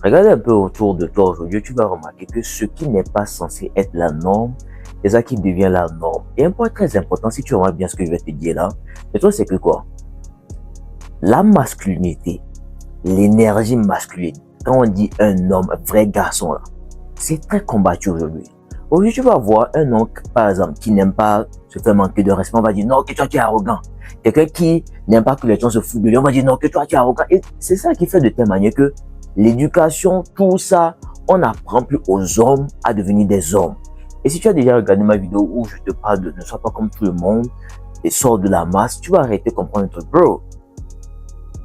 Regarde un peu autour de toi aujourd'hui, tu vas remarquer que ce qui n'est pas censé être la norme, c'est ça qui devient la norme. Et un point très important, si tu remarques bien ce que je vais te dire là, mais toi, c'est que quoi? La masculinité, l'énergie masculine, quand on dit un homme, un vrai garçon là, c'est très combattu aujourd'hui. Aujourd'hui, tu vas voir un homme, par exemple, qui n'aime pas se faire manquer de respect, on va dire non, que toi tu es arrogant. Quelqu'un qui n'aime pas que les gens se foutent de lui, on va dire non, que toi tu es arrogant. Et c'est ça qui fait de telle manière que l'éducation, tout ça, on n'apprend plus aux hommes à devenir des hommes. Et si tu as déjà regardé ma vidéo où je te parle de ne sois pas comme tout le monde et sors de la masse, tu vas arrêter de comprendre un truc, bro.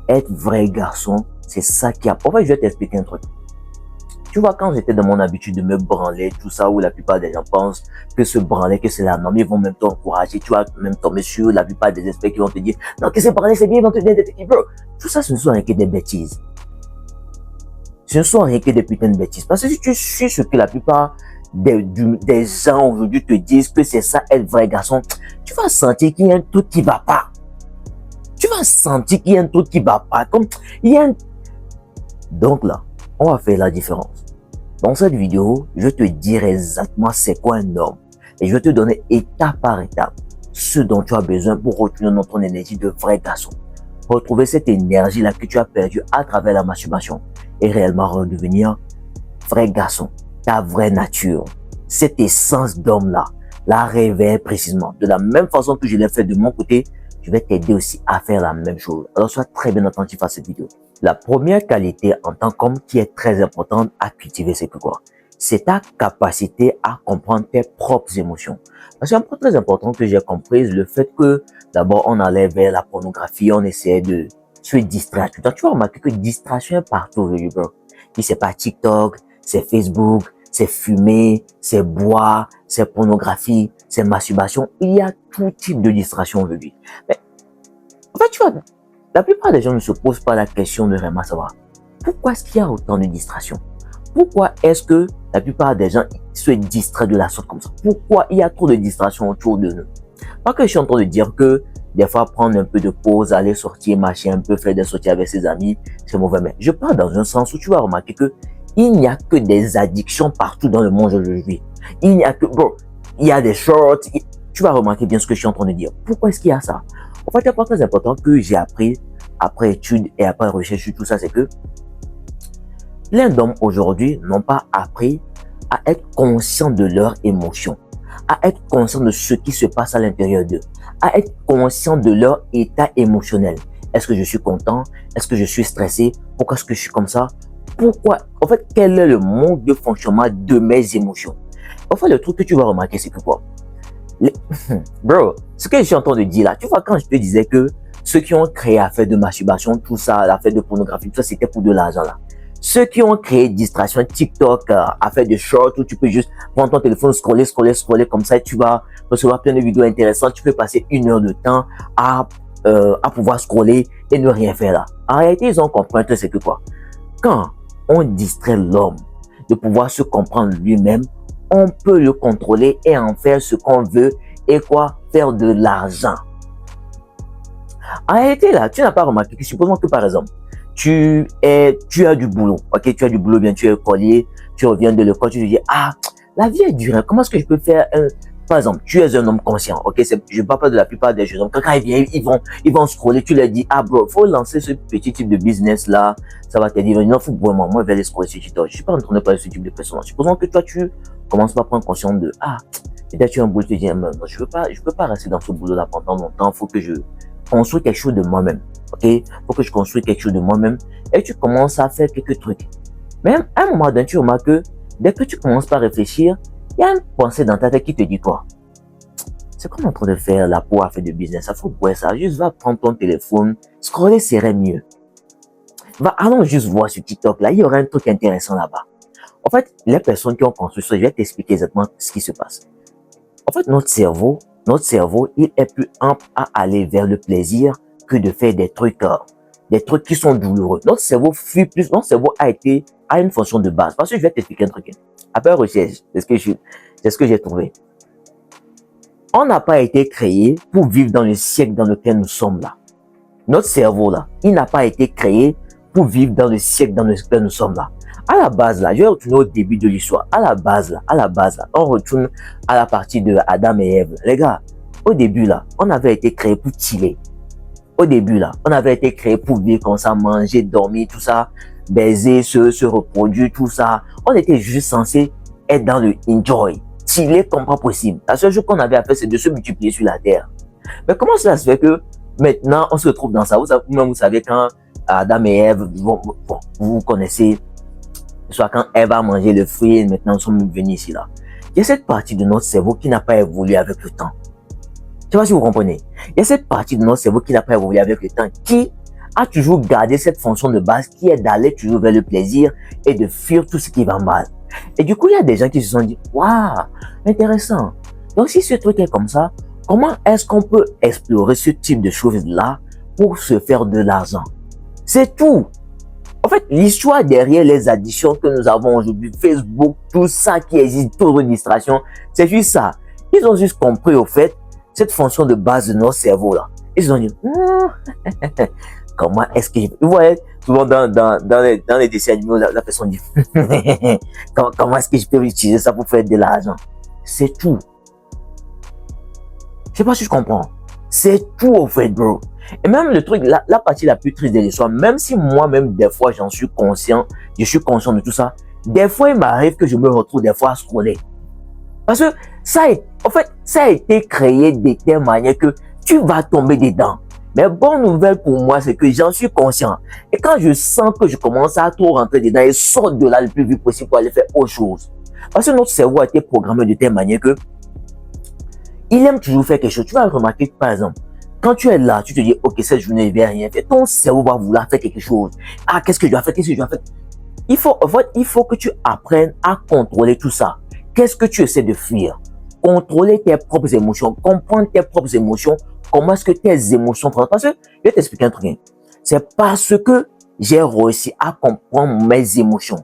Être vrai garçon, c'est ça qui a... En fait, je vais t'expliquer un truc. Tu vois, quand j'étais dans mon habitude de me branler, tout ça, où la plupart des gens pensent que se branler, que c'est la norme, ils vont même t'encourager, tu vas même tomber sur la plupart des experts qui vont te dire, non, que se branler, c'est bien, ils vont te dire, bro, tout ça, ce ne sont rien que des bêtises. Ce ne sont rien que des putains de bêtises. Parce que si tu suis ce que la plupart des gens aujourd'hui te disent que c'est ça, être vrai garçon, tu vas sentir qu'il y a un truc qui va pas. Tu vas sentir qu'il y a un truc qui va pas. Comme, il y a un... Donc là, on va faire la différence. Dans cette vidéo, je te dirai exactement c'est quoi un homme. Et je vais te donner étape par étape ce dont tu as besoin pour retrouver dans ton énergie de vrai garçon. Retrouver cette énergie-là que tu as perdue à travers la masturbation et réellement redevenir vrai garçon, ta vraie nature, cette essence d'homme-là, la réveiller précisément. De la même façon que je l'ai fait de mon côté, je vais t'aider aussi à faire la même chose. Alors sois très bien attentif à cette vidéo. La première qualité en tant qu'homme qui est très importante à cultiver, c'est que quoi? C'est ta capacité à comprendre tes propres émotions. Parce qu'un point très important que j'ai compris, le fait que d'abord on allait vers la pornographie, on essayait de se distraire. Tu vas remarquer que distraction est partout aujourd'hui, bro. Si c'est pas TikTok, c'est Facebook, c'est fumer, c'est boire, c'est pornographie, c'est masturbation. Il y a tout type de distraction aujourd'hui. Mais en fait, tu vois, la plupart des gens ne se posent pas la question de vraiment savoir pourquoi est-ce qu'il y a autant de distractions. Pourquoi est-ce que la plupart des gens se distraient de la sorte comme ça? Pourquoi il y a trop de distractions autour de nous? Pas que je suis en train de dire que des fois prendre un peu de pause, aller sortir, marcher un peu, faire des sorties avec ses amis, c'est mauvais. Mais je parle dans un sens où tu vas remarquer que il n'y a que des addictions partout dans le monde aujourd'hui. Il n'y a que, bro, il y a des shorts. Tu vas remarquer bien ce que je suis en train de dire. Pourquoi est-ce qu'il y a ça? En fait, un point très important que j'ai appris après études et après recherche sur tout ça, c'est que plein d'hommes aujourd'hui n'ont pas appris à être conscients de leurs émotions, à être conscients de ce qui se passe à l'intérieur d'eux, à être conscients de leur état émotionnel. Est-ce que je suis content? Est-ce que je suis stressé? Pourquoi est-ce que je suis comme ça? Pourquoi? En fait, quel est le mode de fonctionnement de mes émotions? En fait, le truc que tu vas remarquer, c'est que quoi? Bro, ce que je suis en train de dire là, tu vois, quand je te disais que ceux qui ont créé l'affaire de masturbation, tout ça, l'affaire de pornographie, tout ça, c'était pour de l'argent là. Ceux qui ont créé distraction, TikTok, affaire de short, où tu peux juste prendre ton téléphone, scroller comme ça, et tu vas recevoir plein de vidéos intéressantes, tu peux passer 1 heure de temps à pouvoir scroller et ne rien faire là. En réalité, ils ont compris un truc, c'est que quoi? Quand on distrait l'homme de pouvoir se comprendre lui-même, on peut le contrôler et en faire ce qu'on veut et quoi? Faire de l'argent. En réalité, là, tu n'as pas remarqué que supposons que par exemple, tu as du boulot, ok, tu as du boulot, bien, tu es collier, tu reviens de l'école, tu te dis, ah, la vie est dure, comment est-ce que je peux faire par exemple, tu es un homme conscient, ok, je ne parle pas de la plupart des jeunes hommes, quand ils viennent, ils vont scroller, tu leur dis, ah bro, faut lancer ce petit type de business là, ça va te dire, non, faut vraiment, moi, je vais aller scroller sur TikTok, je suis pas en train de parler de ce type de personne. Supposons que toi, tu commences par prendre conscience de, ah, peut-être tu as un boulot, tu te dis, non, je peux pas rester dans ce boulot là pendant longtemps, faut que je construis quelque chose de moi-même. Ok, faut que je construise quelque chose de moi-même et tu commences à faire quelques trucs. Même à un moment donné, tu remarques que dès que tu commences par réfléchir, il y a une pensée dans ta tête qui te dit quoi? C'est comme en train de faire la peau à faire de business. Ça faut boire ça. Juste va prendre ton téléphone, scroller serait mieux. Allons juste voir sur TikTok là, il y aura un truc intéressant là-bas. En fait, les personnes qui ont construit ça, je vais t'expliquer exactement ce qui se passe. En fait, notre cerveau, il est plus ample à aller vers le plaisir que de faire des trucs qui sont douloureux. Notre cerveau fuit plus, notre cerveau a une fonction de base. Parce que je vais t'expliquer un truc. Après recherche, c'est ce que j'ai trouvé. On n'a pas été créé pour vivre dans le siècle dans lequel nous sommes là. Notre cerveau là, il n'a pas été créé pour vivre dans le siècle dans lequel nous sommes là. À la base là, je vais retourner au début de l'histoire. À la base là, on retourne à la partie de Adam et Ève. Les gars, au début là, on avait été créé pour chiller. Au début là, on avait été créé pour vivre comme ça, manger, dormir, tout ça, baiser, se reproduire, tout ça. On était juste censé être dans le enjoy, chiller comme pas possible. La seule chose qu'on avait à faire, c'est de se multiplier sur la terre. Mais comment cela se fait que maintenant on se retrouve dans ça? Vous savez quand Adam et Ève, vous connaissez, soit quand Ève a mangé le fruit, maintenant nous sommes venus ici là. Il y a cette partie de notre cerveau qui n'a pas évolué avec le temps. Je ne sais pas si vous comprenez. Il y a cette partie de notre cerveau qui n'a pas évolué avec le temps, qui a toujours gardé cette fonction de base qui est d'aller toujours vers le plaisir et de fuir tout ce qui va mal. Et du coup, il y a des gens qui se sont dit, waouh, intéressant. Donc, si ce truc est comme ça, comment est-ce qu'on peut explorer ce type de choses-là pour se faire de l'argent? C'est tout. En fait, l'histoire derrière les additions que nous avons aujourd'hui, Facebook, tout ça qui existe, toute distraction, c'est juste ça. Ils ont juste compris, au fait, cette fonction de base de notre cerveau là. Ils ont dit, comment est-ce que vous voyez souvent dans les dessins animés, la personne dit, comment est-ce que je peux utiliser ça pour faire de l'argent? C'est tout. Je sais pas si je comprends. C'est tout au fait, bro. Et même le truc, la partie la plus triste de l'histoire, même si moi-même, des fois, j'en suis conscient, je suis conscient de tout ça, des fois, il m'arrive que je me retrouve des fois à scroller. Parce que ça a été créé de telle manière que tu vas tomber dedans. Mais bonne nouvelle pour moi, c'est que j'en suis conscient. Et quand je sens que je commence à trop rentrer dedans, et sors de là le plus vite possible pour aller faire autre chose. Parce que notre cerveau a été programmé de telle manière que il aime toujours faire quelque chose. Tu vas remarquer que, par exemple, quand tu es là, tu te dis, ok, cette journée, je vais rien faire. Ton cerveau va vouloir faire quelque chose. Ah, qu'est-ce que je dois faire? Qu'est-ce que je dois faire? Il faut que tu apprennes à contrôler tout ça. Qu'est-ce que tu essaies de fuir? Contrôler tes propres émotions, comprendre tes propres émotions, comment est-ce que tes émotions fonctionnent. Parce que, je vais t'expliquer un truc. C'est parce que j'ai réussi à comprendre mes émotions.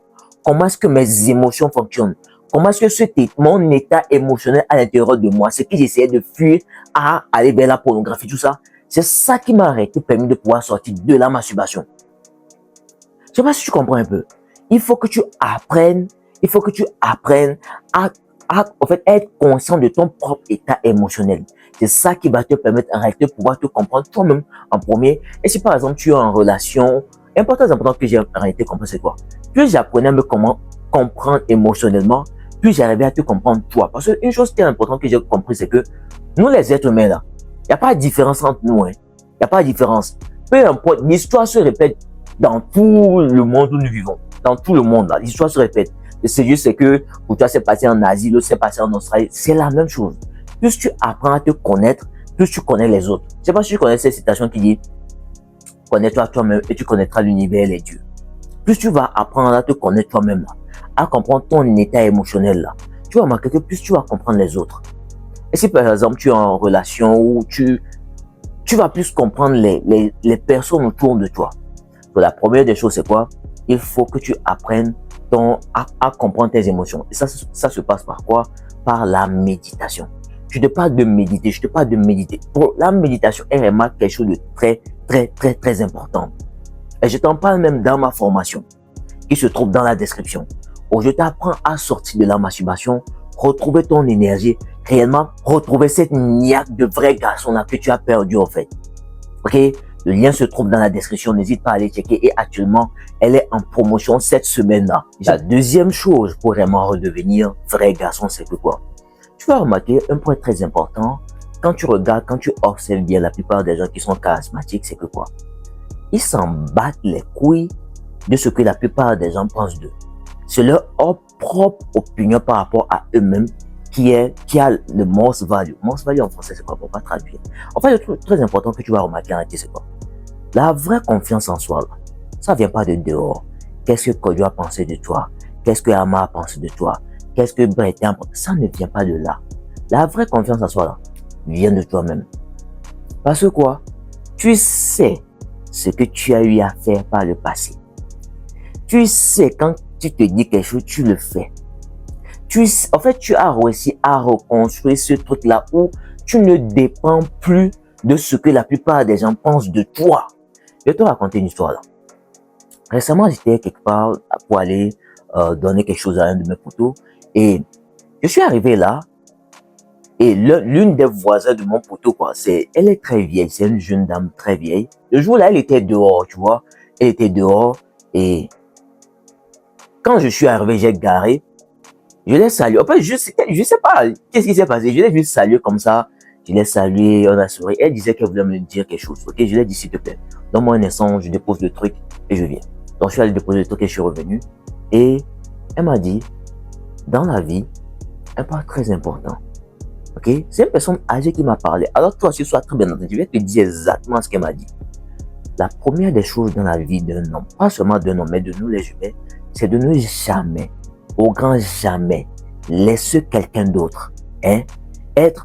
Comment est-ce que mes émotions fonctionnent? Comment est-ce que mon état émotionnel à l'intérieur de moi, ce que j'essayais de fuir à aller vers la pornographie, tout ça, c'est ça qui m'a permis de pouvoir sortir de la masturbation. Je ne sais pas si tu comprends un peu. Il faut que tu apprennes à en fait, être conscient de ton propre état émotionnel. C'est ça qui va te permettre en réalité de pouvoir te comprendre toi-même en premier. Et si par exemple tu es en relation, important que j'ai en réalité compris, c'est quoi? Plus j'apprenais à me comprendre émotionnellement, plus j'arrivais à te comprendre toi. Parce qu'une chose qui est importante que j'ai compris, c'est que nous les êtres humains là, il n'y a pas de différence entre nous. Il n'y a pas de différence. Peu importe, l'histoire se répète dans tout le monde où nous vivons. Dans tout le monde là, l'histoire se répète. C'est juste que pour toi, c'est passé en Asie, l'autre c'est passé en Australie. C'est la même chose. Plus tu apprends à te connaître, plus tu connais les autres. Je ne sais pas si tu connais cette citation qui dit « Connais-toi toi-même et tu connaîtras l'univers et les dieux ». Plus tu vas apprendre à te connaître toi-même, là, à comprendre ton état émotionnel, là, tu vas remarquer que plus tu vas comprendre les autres. Et si par exemple tu es en relation où tu vas plus comprendre les personnes autour de toi. Donc, la première des choses, c'est quoi? Il faut que tu apprennes à comprendre tes émotions. Et ça se passe par quoi? Par la méditation. Je te parle de méditer, je te parle de méditer. Pour la méditation est vraiment quelque chose de très important. Et je t'en parle même dans ma formation, qui se trouve dans la description, où je t'apprends à sortir de la masturbation, retrouver ton énergie, réellement retrouver cette niaque de vrai garçon là que tu as perdu en fait. Ok? Le lien se trouve dans la description, n'hésite pas à aller checker et actuellement, elle est en promotion cette semaine-là. La deuxième chose pour vraiment redevenir vrai garçon, c'est que quoi? Tu vas remarquer un point très important, quand tu regardes, quand tu observes bien la plupart des gens qui sont charismatiques, c'est que quoi? Ils s'en battent les couilles de ce que la plupart des gens pensent d'eux. C'est leur propre opinion par rapport à eux-mêmes qui a le most value. Most value en français, c'est quoi pour pas traduire? En fait, le truc très important que tu vas remarquer en réalité, c'est quoi? La vraie confiance en soi, là, ça vient pas de dehors. Qu'est-ce que Kojo a pensé de toi? Qu'est-ce que Ama a pensé de toi? Qu'est-ce que Breton, ça ne vient pas de là. La vraie confiance en soi, là, vient de toi-même. Parce que quoi? Tu sais ce que tu as eu à faire par le passé. Tu sais quand tu te dis quelque chose, tu le fais. En fait, tu as réussi à reconstruire ce truc-là où tu ne dépends plus de ce que la plupart des gens pensent de toi. Je vais te raconter une histoire là. Récemment, j'étais quelque part pour aller donner quelque chose à un de mes poteaux et je suis arrivé là et l'une des voisins de mon poteau, quoi, elle est très vieille, c'est une jeune dame très vieille. Le jour-là, elle était dehors, tu vois, elle était dehors et quand je suis arrivé, j'ai garé, je l'ai salué. En fait, je sais pas qu'est-ce qui s'est passé, je l'ai juste salué comme ça, je l'ai salué, on a souri. Elle disait qu'elle voulait me dire quelque chose, ok, je lui ai dit s'il te plaît, donne-moi un instant, je dépose le truc et je viens. Donc, je suis allé déposer le truc et je suis revenu. Et elle m'a dit, dans la vie, un pas très important. Ok? C'est une personne âgée qui m'a parlé. Alors, toi, si tu sois très bien entendu, je vais te dire exactement ce qu'elle m'a dit. La première des choses dans la vie d'un homme, pas seulement d'un homme, mais de nous les humains, c'est de ne jamais, au grand jamais, laisser quelqu'un d'autre, hein, être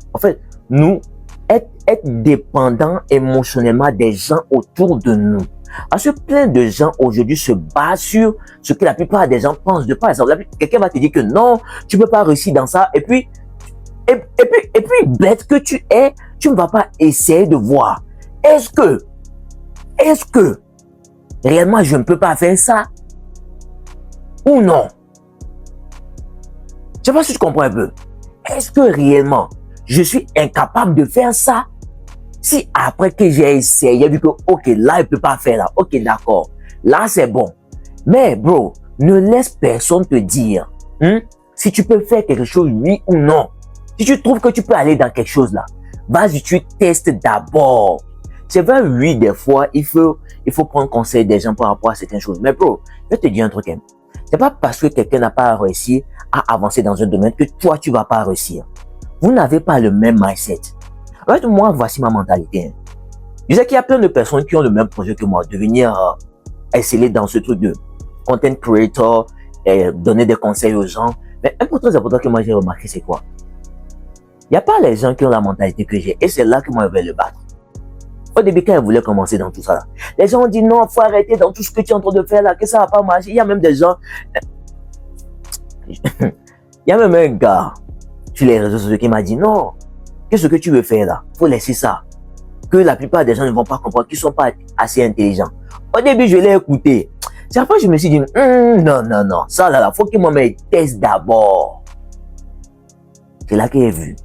dépendant émotionnellement des gens autour de nous. Parce que plein de gens aujourd'hui se basent sur ce que la plupart des gens pensent de par exemple. Quelqu'un va te dire que non, tu ne peux pas réussir dans ça. Et puis, bête que tu es, tu ne vas pas essayer de voir. Est-ce que réellement je ne peux pas faire ça? Ou non? Je ne sais pas si tu comprends un peu. Est-ce que réellement je suis incapable de faire ça? Si après que j'ai essayé, vu que, ok, là, il ne peut pas faire là. Ok, d'accord. Là, c'est bon. Mais, bro, ne laisse personne te dire si tu peux faire quelque chose, oui ou non. Si tu trouves que tu peux aller dans quelque chose là, vas-y, tu testes d'abord. C'est vrai, oui, des fois, il faut prendre conseil des gens par rapport à certaines choses. Mais, bro, je vais te dire un truc. C'est pas parce que quelqu'un n'a pas réussi à avancer dans un domaine que toi, tu vas pas réussir. Vous n'avez pas le même mindset. En fait, moi, voici ma mentalité. Je sais qu'il y a plein de personnes qui ont le même projet que moi, devenir exceller dans ce truc de content creator, et donner des conseils aux gens. Mais un point très important que moi j'ai remarqué, c'est quoi? Il n'y a pas les gens qui ont la mentalité que j'ai. Et c'est là que moi je vais le battre. Au début, quand ils voulaient commencer dans tout ça, là, les gens ont dit non, il faut arrêter dans tout ce que tu es en train de faire là, que ça va pas marcher. Il y a même des gens. Il y a même un gars sur les réseaux sociaux qui m'a dit non. Qu'est-ce que tu veux faire là? Faut laisser ça. Que la plupart des gens ne vont pas comprendre, qu'ils ne sont pas assez intelligents. Au début, je l'ai écouté. C'est après que je me suis dit, non, ça là, faut que moi me teste d'abord. C'est là que j'ai vu,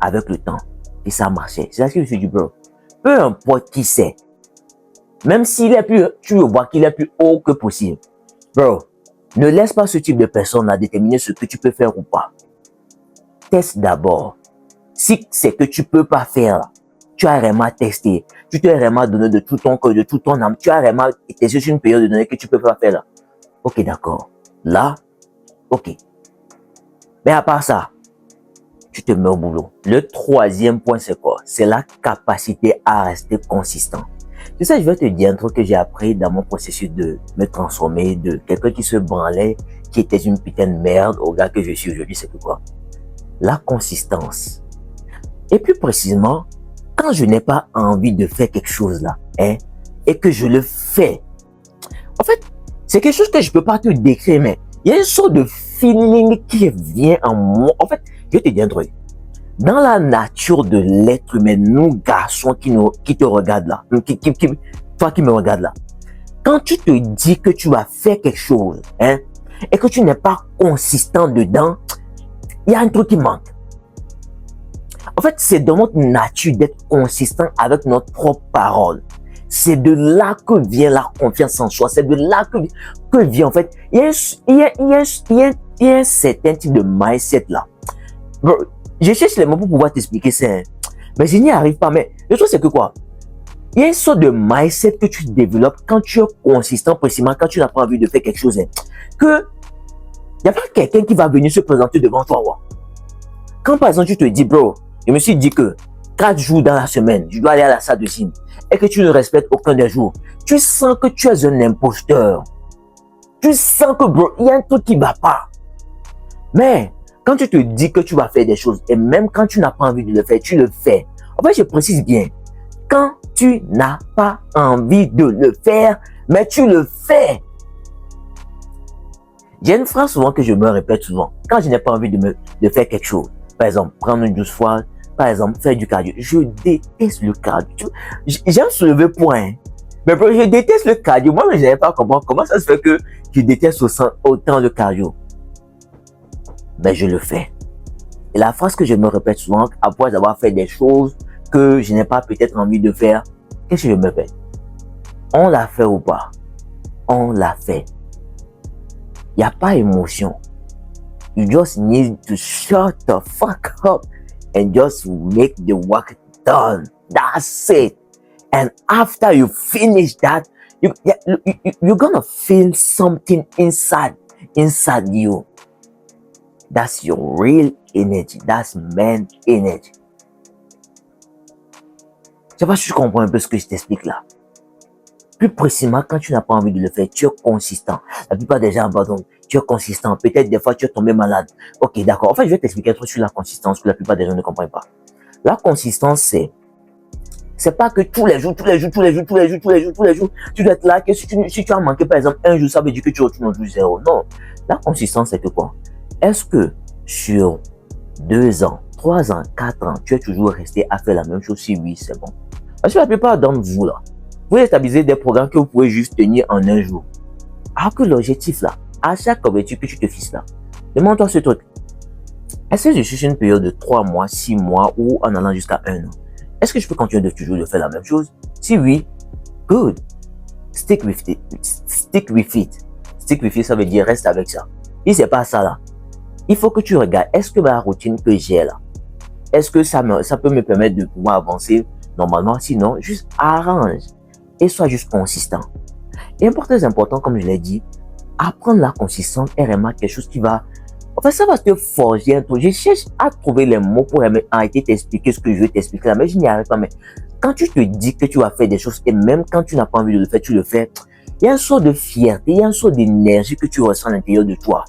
avec le temps, que ça marchait. C'est là que je me suis dit, bro, peu importe qui c'est, même s'il est plus, tu veux voir qu'il est plus haut que possible, bro, ne laisse pas ce type de personne là déterminer ce que tu peux faire ou pas. Teste d'abord. Si c'est que tu peux pas faire, tu as vraiment testé, tu t'es vraiment donné de tout ton cœur, de tout ton âme, tu as vraiment été sur une période de données que tu peux pas faire là. Ok, d'accord. Là, ok. Mais à part ça, tu te mets au boulot. Le troisième point, c'est quoi? C'est la capacité à rester consistant. C'est ça, je vais te dire un truc que j'ai appris dans mon processus de me transformer de quelqu'un qui se branlait, qui était une putain de merde au gars que je suis aujourd'hui, c'est que quoi? La consistance. Et plus précisément, quand je n'ai pas envie de faire quelque chose là, et que je le fais, en fait, c'est quelque chose que je ne peux pas te décrire, mais il y a une sorte de feeling qui vient en moi. En fait, je vais te dire un truc. Dans la nature de l'être humain, nous garçons qui te regardent là, toi qui me regardes là, quand tu te dis que tu vas faire quelque chose, et que tu n'es pas consistant dedans, il y a un truc qui manque. En fait, c'est dans notre nature d'être consistant avec notre propre parole. C'est de là que vient la confiance en soi. C'est de là que vient, en fait, il y a un certain type de mindset là. Bro, je cherche les mots pour pouvoir t'expliquer ça. Mais je n'y arrive pas. Mais le truc, c'est que quoi? Il y a une sorte de mindset que tu développes quand tu es consistant, précisément quand tu n'as pas envie de faire quelque chose. Que il n'y a pas quelqu'un qui va venir se présenter devant toi. Quand par exemple, tu te dis, bro, je me suis dit que 4 jours dans la semaine, je dois aller à la salle de gym et que tu ne respectes aucun des jours, tu sens que tu es un imposteur. Tu sens que, bro, il y a un truc qui ne va pas. Mais quand tu te dis que tu vas faire des choses et même quand tu n'as pas envie de le faire, tu le fais. En fait, je précise bien, quand tu n'as pas envie de le faire, mais tu le fais. J'ai une phrase souvent que je me répète souvent. Quand je n'ai pas envie de faire quelque chose, par exemple, prendre une douche froide, par exemple, faire du cardio. Je déteste le cardio. J'aime soulever poids. Mais bro, je déteste le cardio. Moi, je n'arrive pas à comprendre comment ça se fait que je déteste autant le cardio. Mais je le fais. Et la phrase que je me répète souvent, après avoir fait des choses que je n'ai pas peut-être envie de faire, qu'est-ce que je me répète? On l'a fait ou pas? On l'a fait. Il n'y a pas émotion. You just need to shut the fuck up and just make the work done. That's it. And after you finish that, you're gonna feel something inside you. That's your real energy. That's man energy. Je sais pas si tu comprends un peu ce que je t'explique là. Plus précisément, quand tu n'as pas envie de le faire, tu es consistant. La plupart des gens abandonnent. Tu es consistant. Peut-être des fois, tu es tombé malade. Ok, d'accord. En fait, je vais t'expliquer un truc sur la consistance que la plupart des gens ne comprennent pas. La consistance, c'est pas que tous les jours, tu dois être là, que si tu as manqué, par exemple, un jour, ça veut dire que tu retournes au jour 0. Non. La consistance, c'est que quoi? Est-ce que sur 2 ans, 3 ans, 4 ans, tu es toujours resté à faire la même chose? Si oui, c'est bon. Parce que la plupart d'entre vous, là, vous établissez des programmes que vous pouvez juste tenir en un jour. Alors que l'objectif, là, à chaque objectif que tu te fixes, là, demande-toi ce truc. Est-ce que je suis sur une période de 3 mois, 6 mois ou en allant jusqu'à 1 an? Est-ce que je peux continuer de toujours de faire la même chose? Si oui, good. Stick with it. Stick with it. Stick with it, ça veut dire reste avec ça. Si c'est pas ça là, il faut que tu regardes, est-ce que ma routine que j'ai là, est-ce que ça peut me permettre de pouvoir avancer normalement? Sinon, juste arrange et sois juste consistant. Et un point très important, comme je l'ai dit, apprendre la consistance est vraiment quelque chose qui va, en fait, ça va te forger un truc. Je cherche à trouver les mots pour arrêter t'expliquer ce que je veux t'expliquer là, mais je n'y arrive pas. Mais quand tu te dis que tu vas faire des choses et même quand tu n'as pas envie de le faire, tu le fais, il y a un sort de fierté, il y a un sort d'énergie que tu ressens à l'intérieur de toi.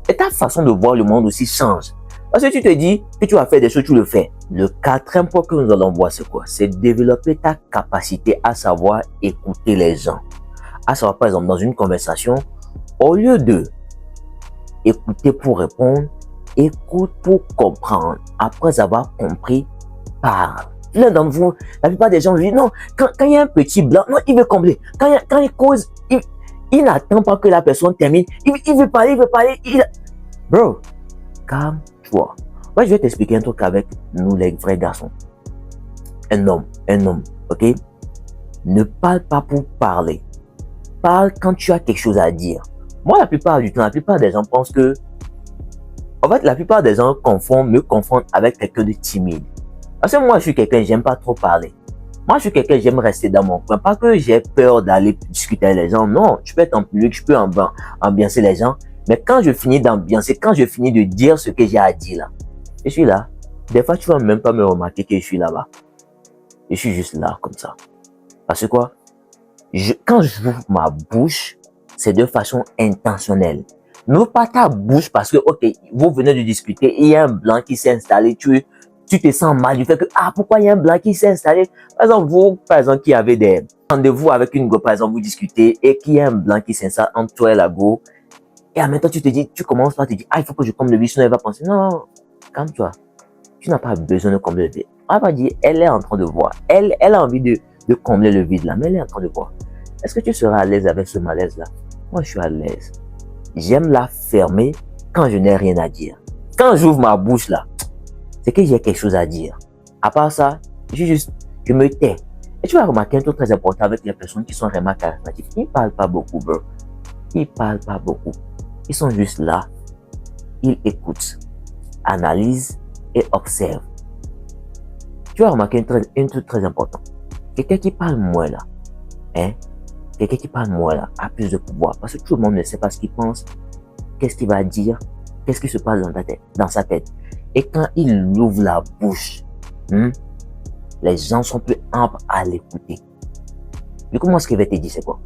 Et ta façon de voir le monde aussi change. Parce que tu te dis que tu vas faire des choses, tu le fais. Le quatrième point que nous allons voir, c'est quoi? C'est développer ta capacité à savoir écouter les gens. À savoir, par exemple, dans une conversation, au lieu de écouter pour répondre, écoute pour comprendre. Après avoir compris, parle. L'un d'entre vous, la plupart des gens disent non, quand il y a un petit blanc, non, il veut combler. Quand il cause, il n'attend pas que la personne termine. Il veut parler. Bro, calme-toi. Moi, je vais t'expliquer un truc avec nous, les vrais garçons. Un homme, ok? Ne parle pas pour parler. Parle quand tu as quelque chose à dire. Moi, la plupart du temps, la plupart des gens pensent que... En fait, la plupart des gens me confondent avec quelqu'un de timide. Parce que moi, je suis quelqu'un, j'aime pas trop parler. Moi, je suis quelqu'un, j'aime rester dans mon coin. Pas que j'ai peur d'aller discuter avec les gens. Non, je peux être en public, je peux ambiancer les gens. Mais quand je finis d'ambiancer, quand je finis de dire ce que j'ai à dire là, je suis là. Des fois, tu vas même pas me remarquer que je suis là-bas. Je suis juste là, comme ça. Parce que quoi? Quand j'ouvre ma bouche, c'est de façon intentionnelle. N'ouvre pas ta bouche parce que, ok, vous venez de discuter, il y a un blanc qui s'est installé, tu te sens mal du fait que, pourquoi il y a un blanc qui s'est installé? Par exemple, vous, qui avez des rendez-vous avec une go, par exemple, vous discutez et qu'il y a un blanc qui s'installe entre toi et la go, et en même temps, tu te dis, tu commences par te dire, il faut que je comble le vide, sinon elle va penser, non, calme-toi. Tu n'as pas besoin de combler le vide. Elle va dire, elle est en train de voir. Elle a envie de combler le vide là, mais elle est en train de voir. Est-ce que tu seras à l'aise avec ce malaise là? Moi, je suis à l'aise. J'aime la fermer quand je n'ai rien à dire. Quand j'ouvre ma bouche là, c'est que j'ai quelque chose à dire. À part ça, je me tais. Et tu vas remarquer un truc très important avec les personnes qui sont vraiment charismatiques. Ils ne parlent pas beaucoup, bro. Ils ne parlent pas beaucoup. Ils sont juste là. Ils écoutent, analysent et observent. Tu vas remarquer un truc très important. Quelqu'un qui parle moins là, quelqu'un qui parle moins là a plus de pouvoir parce que tout le monde ne sait pas ce qu'il pense, qu'est-ce qu'il va dire, qu'est-ce qui se passe dans sa tête. Et quand il ouvre la bouche, les gens sont plus amples à l'écouter. Du coup, moi, ce que je vais te dire, c'est quoi?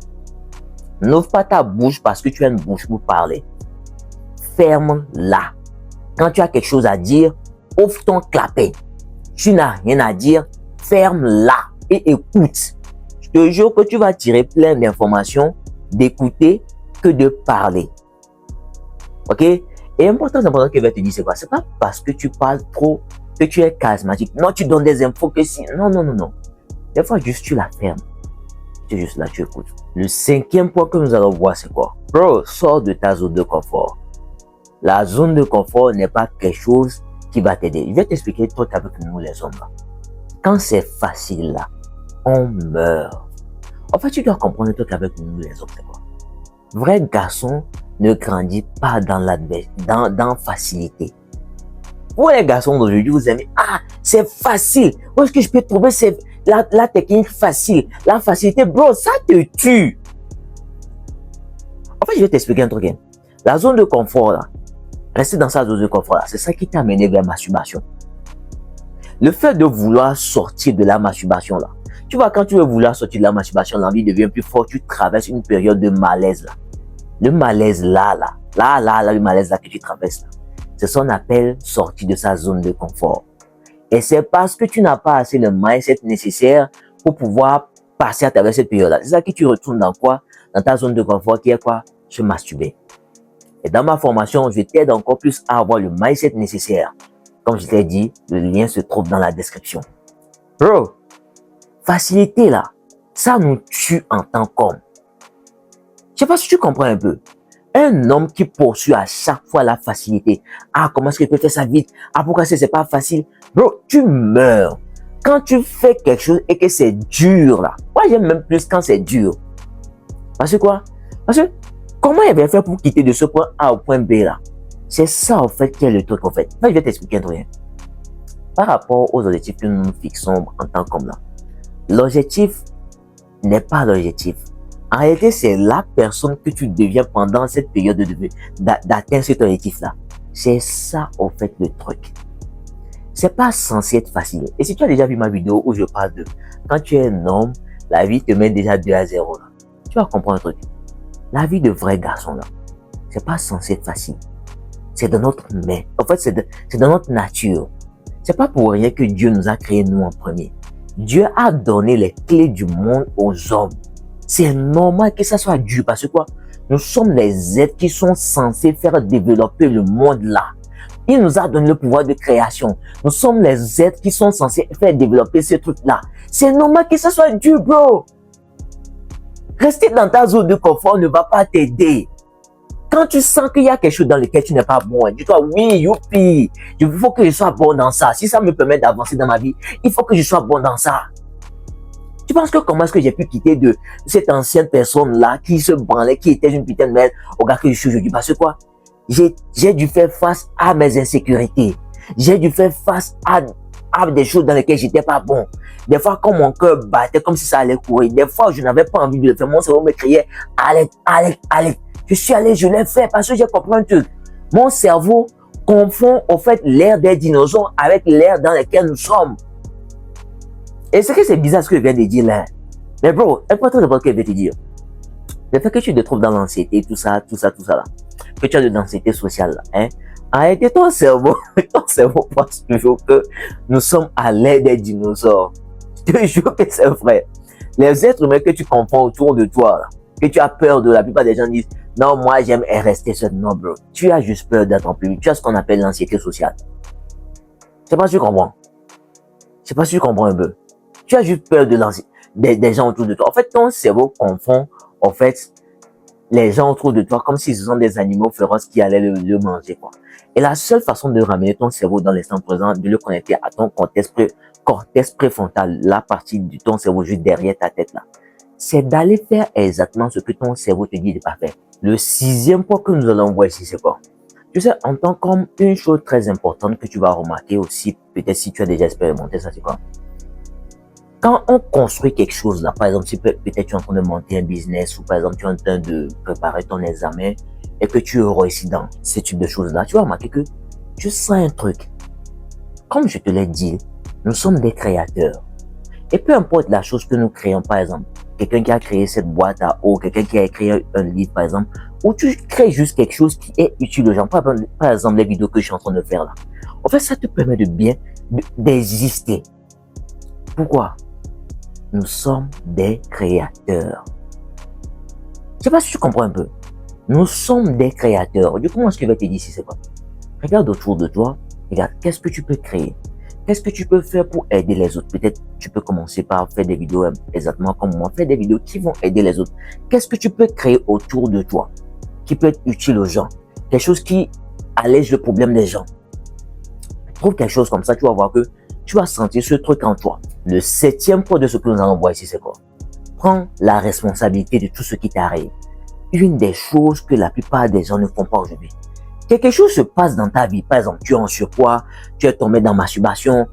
N'ouvre pas ta bouche parce que tu as une bouche pour parler. Ferme-la. Quand tu as quelque chose à dire, ouvre ton clapet. Tu n'as rien à dire, ferme-la et écoute. Je te jure que tu vas tirer plein d'informations d'écouter que de parler. Ok? Et un point très important que je vais te dire, c'est quoi? C'est pas parce que tu parles trop que tu es charismatique. Non, tu donnes des infos que si. Non. Des fois, juste tu la fermes. Tu es juste là, tu écoutes. Le cinquième point que nous allons voir, c'est quoi? Bro, sors de ta zone de confort. La zone de confort n'est pas quelque chose qui va t'aider. Je vais t'expliquer le truc avec nous les hommes là. Quand c'est facile là, on meurt. En fait, tu dois comprendre le truc avec nous les hommes, c'est quoi? Vrai garçon ne grandit pas dans facilité. Vous les garçons d'aujourd'hui, vous aimez, c'est facile. Où est-ce que je peux trouver la technique facile? La facilité, bro, ça te tue. En fait, je vais t'expliquer un truc. Hein. La zone de confort là, rester dans sa zone de confort là, c'est ça qui t'a amené vers la masturbation. Le fait de vouloir sortir de la masturbation là, tu vois, quand tu veux vouloir sortir de la masturbation, l'envie devient plus forte, tu traverses une période de malaise là. Le malaise là, le malaise là que tu traverses là, c'est ce qu'on appelle sortir de sa zone de confort. Et c'est parce que tu n'as pas assez le mindset nécessaire pour pouvoir passer à travers cette période là. C'est ça que tu retournes dans quoi? Dans ta zone de confort qui est quoi? Se masturber. Et dans ma formation, je t'aide encore plus à avoir le mindset nécessaire. Comme je t'ai dit, le lien se trouve dans la description. Bro, facilité là, ça nous tue en tant qu'homme. Je sais pas si tu comprends un peu. Un homme qui poursuit à chaque fois la facilité. Comment est-ce qu'il peut faire ça vite? Pourquoi c'est pas facile? Bro, tu meurs. Quand tu fais quelque chose et que c'est dur là. Moi, j'aime même plus quand c'est dur. Parce que quoi? Parce que comment il va faire pour quitter de ce point A au point B là? C'est ça en fait qui est le truc en fait. Moi, je vais t'expliquer un truc. Par rapport aux objectifs que nous nous fixons en tant qu'homme là. L'objectif n'est pas l'objectif. En réalité, c'est la personne que tu deviens pendant cette période d'atteindre cet objectif-là. C'est ça, au fait, le truc. C'est pas censé être facile. Et si tu as déjà vu ma vidéo où je parle de quand tu es un homme, la vie te met déjà 2 à 0. Là. Tu vas comprendre un truc. La vie de vrai garçon, là, c'est pas censé être facile. C'est dans notre main. En fait, c'est dans notre nature. C'est pas pour rien que Dieu nous a créés, nous, en premier. Dieu a donné les clés du monde aux hommes. C'est normal que ça soit dur parce que quoi? Nous sommes les êtres qui sont censés faire développer le monde là. Il nous a donné le pouvoir de création. Nous sommes les êtres qui sont censés faire développer ce truc là. C'est normal que ça soit dur, bro. Rester dans ta zone de confort ne va pas t'aider. Quand tu sens qu'il y a quelque chose dans lequel tu n'es pas bon, dis-toi, oui, youpi, il faut que je sois bon dans ça. Si ça me permet d'avancer dans ma vie, il faut que je sois bon dans ça. Tu penses que comment est-ce que j'ai pu quitter de cette ancienne personne-là qui se branlait, qui était une putain de merde au gars que je suis aujourd'hui? Parce que quoi? J'ai dû faire face à mes insécurités. J'ai dû faire face à des choses dans lesquelles j'étais pas bon. Des fois, quand mon cœur battait comme si ça allait courir. Des fois, je n'avais pas envie de le faire. Mon cerveau me criait, allez, allez, allez. Je suis allé, je l'ai fait parce que j'ai compris un truc. Mon cerveau confond au fait l'ère des dinosaures avec l'ère dans laquelle nous sommes. Et c'est que c'est bizarre ce que je viens de dire là. Mais bro, important de voir ce que je vais te dire. Le fait que tu te trouves dans l'anxiété, tout ça là. Que tu as de l'anxiété sociale là, hein. En réalité, ton cerveau pense toujours que nous sommes à l'ère des dinosaures. Je te jure que c'est vrai. Les êtres humains que tu confonds autour de toi là, que tu as peur de, la plupart des gens disent, non, moi j'aime rester seul. Non bro, tu as juste peur d'être en public. Tu as ce qu'on appelle l'anxiété sociale. Je sais pas si tu comprends. Je sais pas si tu comprends un peu. Tu as juste peur de des gens autour de toi. En fait, ton cerveau confond, en fait, les gens autour de toi comme si ce sont des animaux féroces qui allaient le manger, quoi. Et la seule façon de ramener ton cerveau dans l'instant présent, de le connecter à ton cortex préfrontal, la partie de ton cerveau juste derrière ta tête, là, c'est d'aller faire exactement ce que ton cerveau te dit de pas faire. Le 6e point que nous allons voir ici, c'est quoi? Tu sais, en tant qu'homme, une chose très importante que tu vas remarquer aussi, peut-être si tu as déjà expérimenté ça, c'est quoi? Quand on construit quelque chose là, par exemple, si peut-être tu es en train de monter un business ou par exemple tu es en train de préparer ton examen et que tu réussis dans ce type de choses là, tu vas remarquer que tu sens un truc. Comme je te l'ai dit, nous sommes des créateurs. Et peu importe la chose que nous créons, par exemple, quelqu'un qui a créé cette boîte à eau, quelqu'un qui a écrit un livre, par exemple, ou tu crées juste quelque chose qui est utile aux gens, par exemple les vidéos que je suis en train de faire là. En fait, ça te permet d'exister. Pourquoi? Nous sommes des créateurs. Je sais pas si tu comprends un peu. Nous sommes des créateurs. Du coup, moi, ce que je vais te dire ici, c'est quoi? Regarde autour de toi. Regarde, qu'est-ce que tu peux créer? Qu'est-ce que tu peux faire pour aider les autres? Peut-être tu peux commencer par faire des vidéos exactement comme moi, faire des vidéos qui vont aider les autres. Qu'est-ce que tu peux créer autour de toi qui peut être utile aux gens? Quelque chose qui allège le problème des gens. Trouve quelque chose comme ça, tu vas voir que tu vas sentir ce truc en toi. Le 7e point de ce que nous allons voir ici, c'est quoi? Prends la responsabilité de tout ce qui t'arrive. Une des choses que la plupart des gens ne font pas aujourd'hui. Quelque chose se passe dans ta vie. Par exemple, tu es en surpoids, tu es tombé dans masturbation.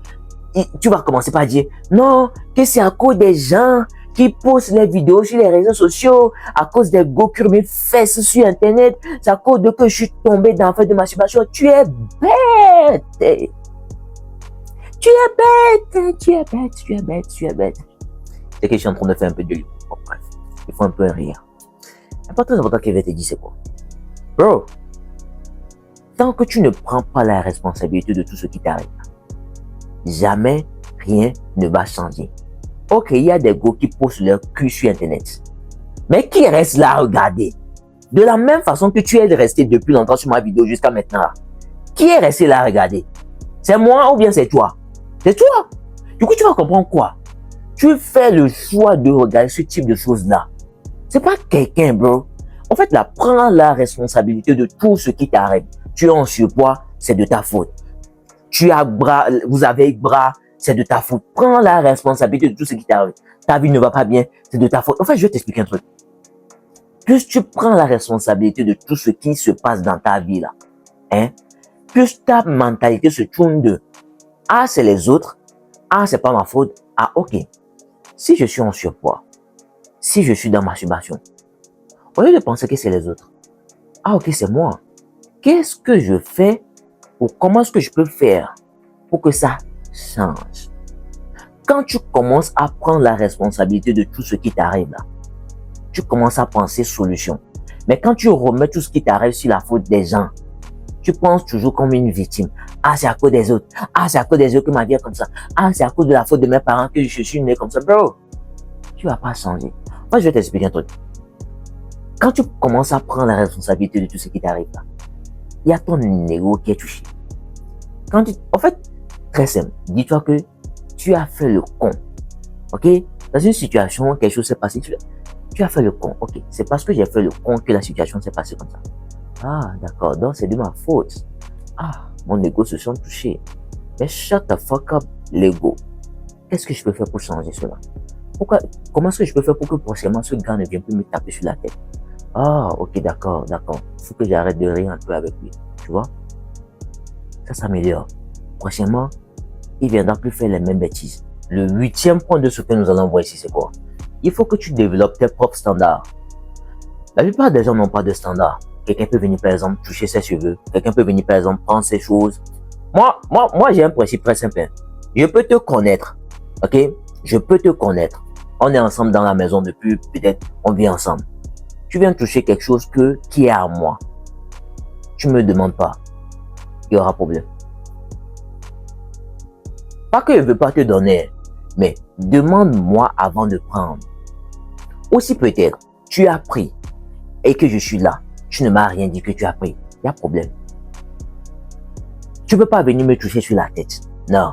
Et tu vas commencer par dire, non, que c'est à cause des gens qui postent les vidéos sur les réseaux sociaux, à cause des go sur mes fesses sur Internet, c'est à cause de que je suis tombé dans le fait de masturbation. Tu es bête. Tu es bête, tu es bête, tu es bête, tu es bête. C'est que je suis en train de faire un peu de l'humour. Bon, bref, il faut un peu rire. L'important, très important qu'il va te dire, c'est quoi? Bro, tant que tu ne prends pas la responsabilité de tout ce qui t'arrive, jamais rien ne va changer. Ok, il y a des gars qui postent leur cul sur Internet. Mais qui reste là à regarder? De la même façon que tu es resté depuis longtemps sur ma vidéo jusqu'à maintenant. Qui est resté là à regarder? C'est moi ou bien c'est toi? C'est toi. Du coup, tu vas comprendre quoi? Tu fais le choix de regarder ce type de choses-là. C'est pas quelqu'un, bro. En fait, là, prends la responsabilité de tout ce qui t'arrive. Tu es en surpoids, c'est de ta faute. Vous avez bras, c'est de ta faute. Prends la responsabilité de tout ce qui t'arrive. Ta vie ne va pas bien, c'est de ta faute. En fait, je vais t'expliquer un truc. Plus tu prends la responsabilité de tout ce qui se passe dans ta vie, là, plus ta mentalité se tourne de « Ah, c'est les autres. Ah, c'est pas ma faute. Ah, ok. Si je suis en surpoids, si je suis dans ma masturbation, au lieu de penser que c'est les autres, ah, ok, c'est moi. Qu'est-ce que je fais ou comment est-ce que je peux faire pour que ça change? Quand tu commences à prendre la responsabilité de tout ce qui t'arrive là, tu commences à penser solution. Mais quand tu remets tout ce qui t'arrive sur la faute des gens, tu penses toujours comme une victime. Ah, c'est à cause des autres. Ah, c'est à cause des autres que ma vie est comme ça. Ah, c'est à cause de la faute de mes parents que je suis né comme ça. Bro, tu vas pas changer. Moi, je vais t'expliquer un truc. Quand tu commences à prendre la responsabilité de tout ce qui t'arrive là, il y a ton ego qui est touché. En fait, très simple. Dis-toi que tu as fait le con. Ok? Dans une situation, quelque chose s'est passé. Tu as fait le con. Ok? C'est parce que j'ai fait le con que la situation s'est passée comme ça. Ah, d'accord. Donc, c'est de ma faute. Ah, mon ego se sent touché. Mais shut the fuck up, l'ego. Qu'est-ce que je peux faire pour changer cela? Comment est-ce que je peux faire pour que prochainement ce gars ne vienne plus me taper sur la tête? Ah, ok, d'accord. Il faut que j'arrête de rire un peu avec lui. Tu vois? Ça s'améliore. Prochainement, il ne viendra plus faire les mêmes bêtises. Le 8e point de ce que nous allons voir ici, c'est quoi? Il faut que tu développes tes propres standards. La plupart des gens n'ont pas de standards. Quelqu'un peut venir, par exemple, toucher ses cheveux. Quelqu'un peut venir, par exemple, prendre ses choses. Moi, j'ai un principe très simple. Je peux te connaître. Ok? Je peux te connaître. On est ensemble dans la maison depuis, peut-être, on vit ensemble. Tu viens toucher quelque chose qui est à moi. Tu me demandes pas. Il y aura problème. Pas que je ne veux pas te donner, mais demande-moi avant de prendre. Aussi peut-être, tu as pris et que je suis là. Tu ne m'as rien dit que tu as pris. Il y a problème. Tu ne peux pas venir me toucher sur la tête. Non.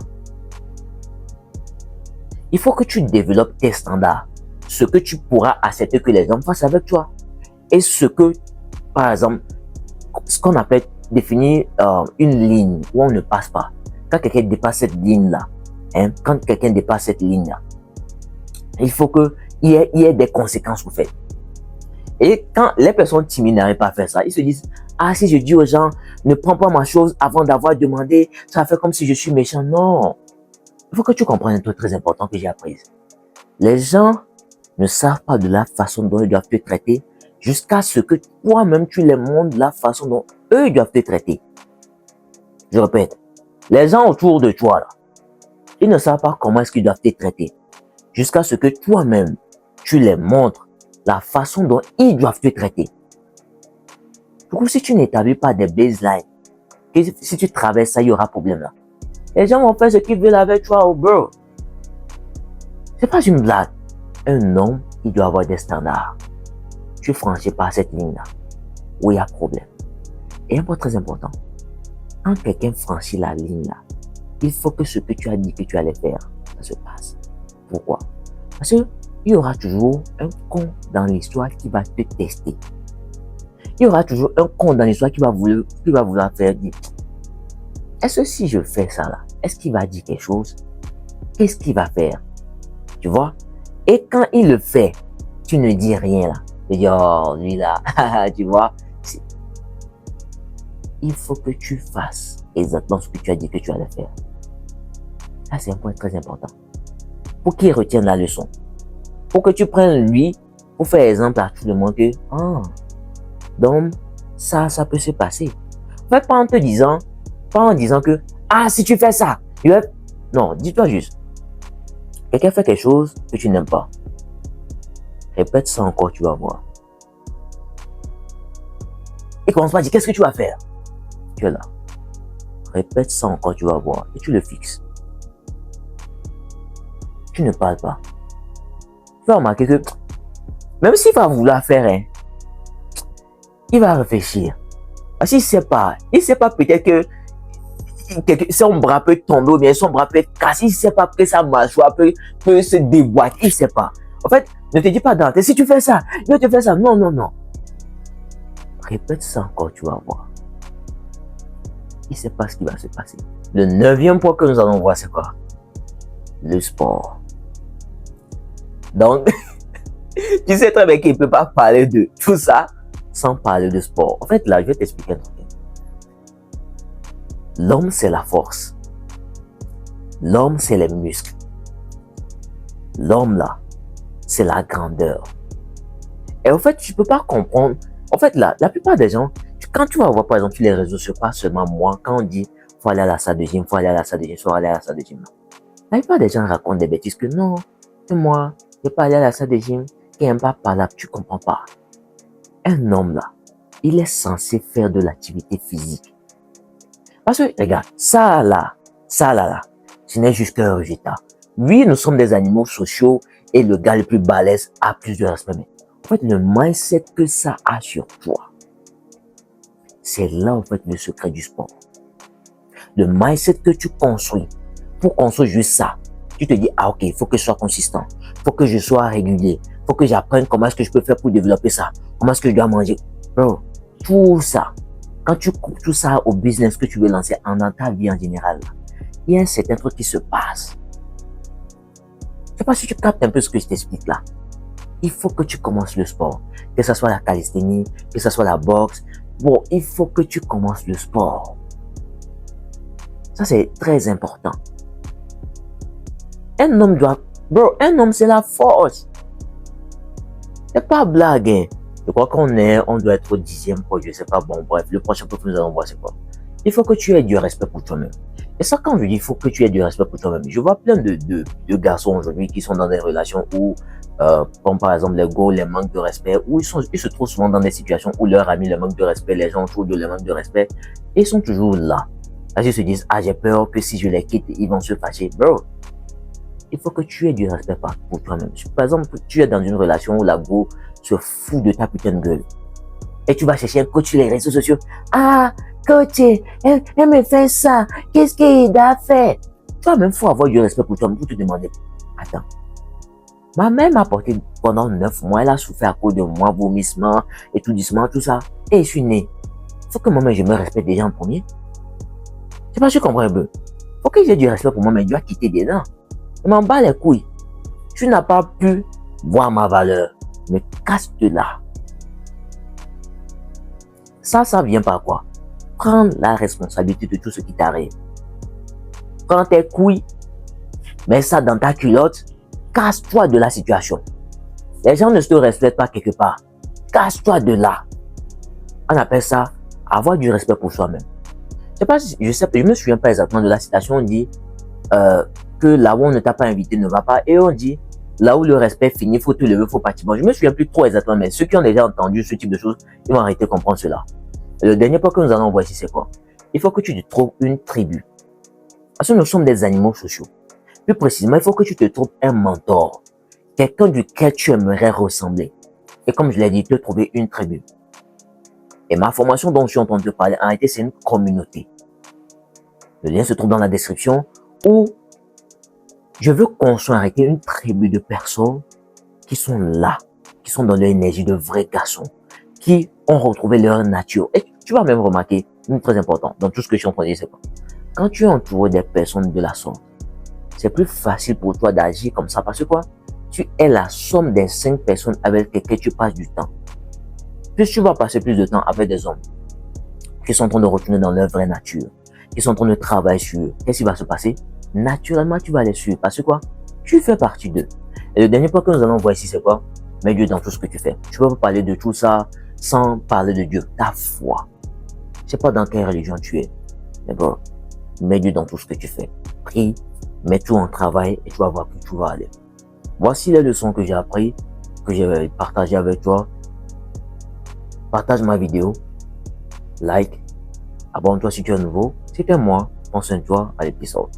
Il faut que tu développes tes standards. Ce que tu pourras accepter que les hommes fassent avec toi. Et ce que, par exemple, ce qu'on appelle définir une ligne où on ne passe pas. Quand quelqu'un dépasse cette ligne-là, il faut qu'il y ait des conséquences pour faire. Et quand les personnes timides n'arrivent pas à faire ça, ils se disent, ah, si je dis aux gens, ne prends pas ma chose avant d'avoir demandé, ça fait comme si je suis méchant. Non. Il faut que tu comprennes un truc très important que j'ai appris. Les gens ne savent pas de la façon dont ils doivent te traiter jusqu'à ce que toi-même tu les montres la façon dont eux doivent te traiter. Je répète, les gens autour de toi, là, ils ne savent pas comment est-ce qu'ils doivent te traiter jusqu'à ce que toi-même tu les montres la façon dont ils doivent te traiter. Du coup, si tu n'établis pas des baselines, si tu traverses ça, il y aura problème là. Les gens vont faire ce qu'ils veulent avec toi, oh bro. C'est pas une blague. Un homme, il doit avoir des standards. Tu franchis pas cette ligne-là, où il y a problème. Et un point très important, quand quelqu'un franchit la ligne-là, il faut que ce que tu as dit que tu allais faire, ça se passe. Pourquoi? Parce qu'il y aura toujours un con dans l'histoire qui va te tester. Il y aura toujours un con dans l'histoire qui va vouloir faire dire, est-ce que si je fais ça là, est-ce qu'il va dire quelque chose? Qu'est-ce qu'il va faire? Tu vois? Et quand il le fait, tu ne dis rien là. Tu dis, oh, lui là, tu vois? Il faut que tu fasses exactement ce que tu as dit que tu allais faire. Ça, c'est un point très important. Pour qu'il retienne la leçon. Pour que tu prennes lui, pour faire exemple à tout le monde que, donc, ça peut se passer. En fait, pas en disant que, si tu fais ça, non, dis-toi juste, quelqu'un fait quelque chose que tu n'aimes pas. Répète ça encore, tu vas voir. Et commence pas à dire, qu'est-ce que tu vas faire? Tu es là. Répète ça encore, tu vas voir. Et tu le fixes. Tu ne parles pas. Tu vas remarquer que, même s'il va vouloir faire, il va réfléchir. Parce qu'il ne sait pas peut-être que son bras peut tomber ou bien son bras peut être cassé. Il ne sait pas que sa mâchoire peut se déboîter. Il ne sait pas. En fait, ne te dis pas dans la tête, si tu fais ça, il va te faire ça. Non, non, non. Répète ça encore, tu vas voir. Il ne sait pas ce qui va se passer. Le 9e point que nous allons voir, c'est quoi? Le sport. Donc, tu sais très bien qu'il ne peut pas parler de tout ça sans parler de sport. En fait, là, je vais t'expliquer un truc. L'homme, c'est la force. L'homme, c'est les muscles. L'homme, là, c'est la grandeur. Et en fait, tu ne peux pas comprendre. En fait, là, la plupart des gens, quand tu vas voir, par exemple, sur les réseaux sociaux, pas seulement moi, quand on dit, faut aller à la salle de gym, faut aller à la salle de gym, faut aller à la salle de gym. La plupart des gens racontent des bêtises que non, que moi, je ne vais pas aller à la salle de gym, qui n'aime pas parler, tu ne comprends pas. Un homme, là, il est censé faire de l'activité physique. Parce que, regarde, ça là, ce n'est juste qu'un résultat. Oui, nous sommes des animaux sociaux et le gars le plus balèze a plus de respect. Mais en fait, le mindset que ça a sur toi, c'est là, en fait, le secret du sport. Le mindset que tu construis, pour construire juste ça, tu te dis, ok, il faut que je sois consistant, il faut que je sois régulier, il faut que j'apprenne comment est-ce que je peux faire pour développer ça, comment est-ce que je dois manger. Bro, tout ça, quand tu coupes tout ça au business que tu veux lancer dans ta vie en général, il y a un certain truc qui se passe. Je ne sais pas si tu captes un peu ce que je t'explique là. Il faut que tu commences le sport. Que ce soit la calisthénie, que ce soit la boxe. Bon, il faut que tu commences le sport. Ça, c'est très important. Un homme doit... Bro, un homme, c'est la force. C'est pas blague, hein. Je crois qu'on doit être au 10e point, je sais pas. Bon, bref, le prochain point que nous allons voir, c'est quoi? Il faut que tu aies du respect pour toi-même. Et ça, quand je dis il faut que tu aies du respect pour toi-même, je vois plein de garçons aujourd'hui qui sont dans des relations où, comme par exemple les go, les manques de respect, où ils se trouvent souvent dans des situations où leurs amis les manquent de respect, les gens autour de les manquent de respect, et ils sont toujours là. Là, ils se disent, j'ai peur que si je les quitte, ils vont se fâcher. Bro, il faut que tu aies du respect pour toi-même. Par exemple, tu es dans une relation où la go se fout de ta putain de gueule. Et tu vas chercher un coach sur les réseaux sociaux. Coach, elle me fait ça. Qu'est-ce qu'il a fait? Toi-même, il faut avoir du respect pour toi-même pour te demander. Attends. Ma mère m'a porté pendant 9 mois. Elle a souffert à cause de moi, vomissement, étourdissement, tout ça. Et je suis né. Il faut que moi-même, je me respecte déjà en premier. Je sais pas si tu comprends un peu. Il faut que j'ai du respect pour moi, mais je dois quitter dedans. Je m'en bats les couilles. Tu n'as pas pu voir ma valeur. Mais casse-te là. Ça vient par quoi? Prendre la responsabilité de tout ce qui t'arrive. Prends tes couilles, mets ça dans ta culotte, casse-toi de la situation. Les gens ne te respectent pas quelque part. Casse-toi de là. On appelle ça avoir du respect pour soi-même. Je me souviens pas exactement de la citation. On dit que là où on ne t'a pas invité ne va pas. Et on dit là où le respect finit, faut te lever, faut partir. Bon, je me souviens plus trop exactement, mais ceux qui ont déjà entendu ce type de choses, ils vont arrêter de comprendre cela. Le dernier point que nous allons voir ici, c'est quoi? Il faut que tu te trouves une tribu. Parce que nous sommes des animaux sociaux. Plus précisément, il faut que tu te trouves un mentor. Quelqu'un duquel tu aimerais ressembler. Et comme je l'ai dit, te trouver une tribu. Et ma formation dont je suis en train de te parler, en réalité, c'est une communauté. Le lien se trouve dans la description où je veux construire avec une tribu de personnes qui sont là, qui sont dans leur énergie de vrais garçons, qui ont retrouvé leur nature. Et tu vas même remarquer, très important, dans tout ce que je suis en train de dire, c'est quoi? Quand tu es entouré des personnes de la sorte, c'est plus facile pour toi d'agir comme ça parce que quoi? Tu es la somme des 5 personnes avec lesquelles tu passes du temps. Plus tu vas passer plus de temps avec des hommes qui sont en train de retourner dans leur vraie nature, qui sont en train de travailler sur eux, qu'est-ce qui va se passer? Naturellement, tu vas les suivre parce que quoi? Tu fais partie d'eux. Et le dernier point que nous allons voir ici, c'est quoi? Mets Dieu dans tout ce que tu fais. Tu peux pas parler de tout ça sans parler de Dieu. Ta foi. Je sais pas dans quelle religion tu es. Mais bon, mets Dieu dans tout ce que tu fais. Prie, mets tout en travail et tu vas voir que tu vas aller. Voici les leçons que j'ai appris, que j'ai partagées avec toi. Partage ma vidéo. Like. Abonne-toi si tu es nouveau. Si tu es moi, pense à toi à l'épisode.